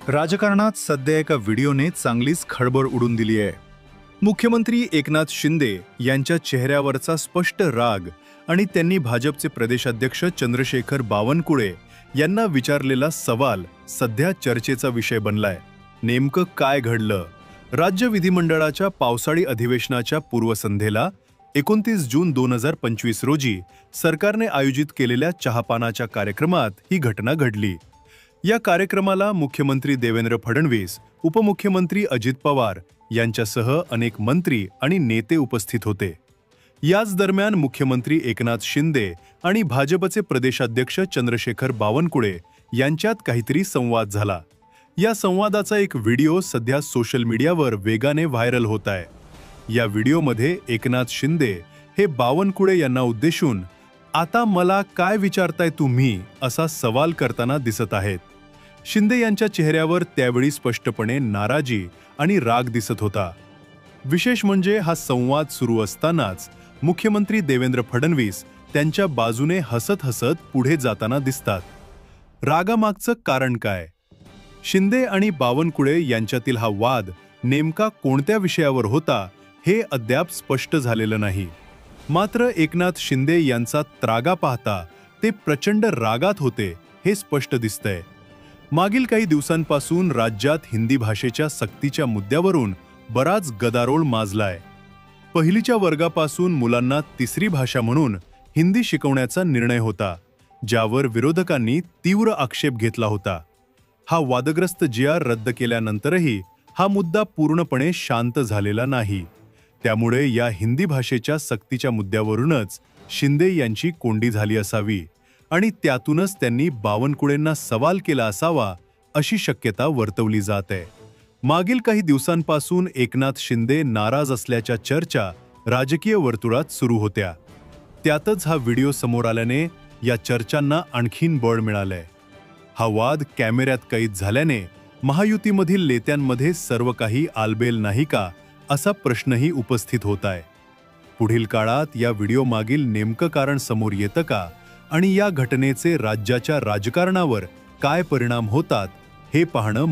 राजकारणात सध्या एका व्हिडिओने चांगलीच खळबळ उडून दिली आहे। मुख्यमंत्री एकनाथ शिंदे यांच्या चेहऱ्यावरचा स्पष्ट राग आणि त्यांनी भाजपचे प्रदेशाध्यक्ष चंद्रशेखर बावनकुळे यांना विचारलेला सवाल सध्या चर्चेचा विषय बनलाय। नेमकं काय घडलं? राज्य विधिमंडळाच्या पावसाळी अधिवेशनाच्या पूर्वसंध्येला 29 जून 2025 रोजी सरकारने आयोजित केलेल्या चहापानाच्या कार्यक्रमात ही घटना घडली। या कार्यक्रमाला मुख्यमंत्री देवेंद्र फडणवीस, उपमुख्यमंत्री अजित पवार यांच्यासह अनेक मंत्री आणि नेते उपस्थित होते। याच दरम्यान मुख्यमंत्री एकनाथ शिंदे आणि भाजपचे प्रदेशाध्यक्ष चंद्रशेखर बावनकुळे यांच्यात काहीतरी संवाद झाला। या संवादाचा एक व्हिडिओ सध्या सोशल मीडियावर वेगाने व्हायरल होत आहे। या व्हिडिओमध्ये एकनाथ शिंदे हे बावनकुळे यांना उद्देशून "आता मला काय विचारताय तुम्ही?" असा सवाल करताना दिसत आहेत। शिंदे यांच्या चेहऱ्यावर त्यावेळी स्पष्टपणे नाराजी आणि राग दिसत होता। विशेष म्हणजे हा संवाद सुरू असतानाच मुख्यमंत्री देवेंद्र फडणवीस त्यांच्या बाजूने हसत हसत पुढे जाताना दिसतात। रागामागचं कारण काय? शिंदे आणि बावनकुळे यांच्यातील हा वाद नेमका कोणत्या विषयावर होता हे अद्याप स्पष्ट झालेलं नाही। मात्र एकनाथ शिंदे यांचा त्रागा पाहता ते प्रचंड रागात होते हे स्पष्ट दिसतंय। मागील काही दिवसांपासून राज्यात हिंदी भाषेच्या सक्तीच्या मुद्द्यावरून बराच गदारोळ माजलाय। पहिलीच्या वर्गापासून मुलांना तिसरी भाषा म्हणून हिंदी शिकवण्याचा निर्णय होता, ज्यावर विरोधकांनी तीव्र आक्षेप घेतला होता। हा वादग्रस्त जी.आर. रद्द केल्यानंतरही हा मुद्दा पूर्णपणे शांत झालेला नाही। त्यामुळे या हिंदी भाषेच्या सक्तीच्या मुद्द्यावरूनच शिंदे यांची कोंडी झाली असावी आणि त्यातूनच त्यांनी बावनकुळेंना सवाल केला असावा अशी शक्यता वर्तवली जात आहे। मागील काही दिवसांपासून एकनाथ शिंदे नाराज असल्याच्या चर्चा राजकीय वर्तुळात सुरू होत्या। त्यातच हा व्हिडिओ समोर आल्याने या चर्चांना आणखीन बळ मिळालंय। हा वाद कॅमेऱ्यात कैद झाल्याने महायुतीमधील नेत्यांमध्ये सर्व काही आलबेल नाही का असा प्रश्नही उपस्थित होत आहे। पुढील काळात या व्हिडिओ मागील नेमकं कारण समोर येतं का आणि या घटनेचे राज्याच्या राजकारणावर काय परिणाम होतात हे पाहणं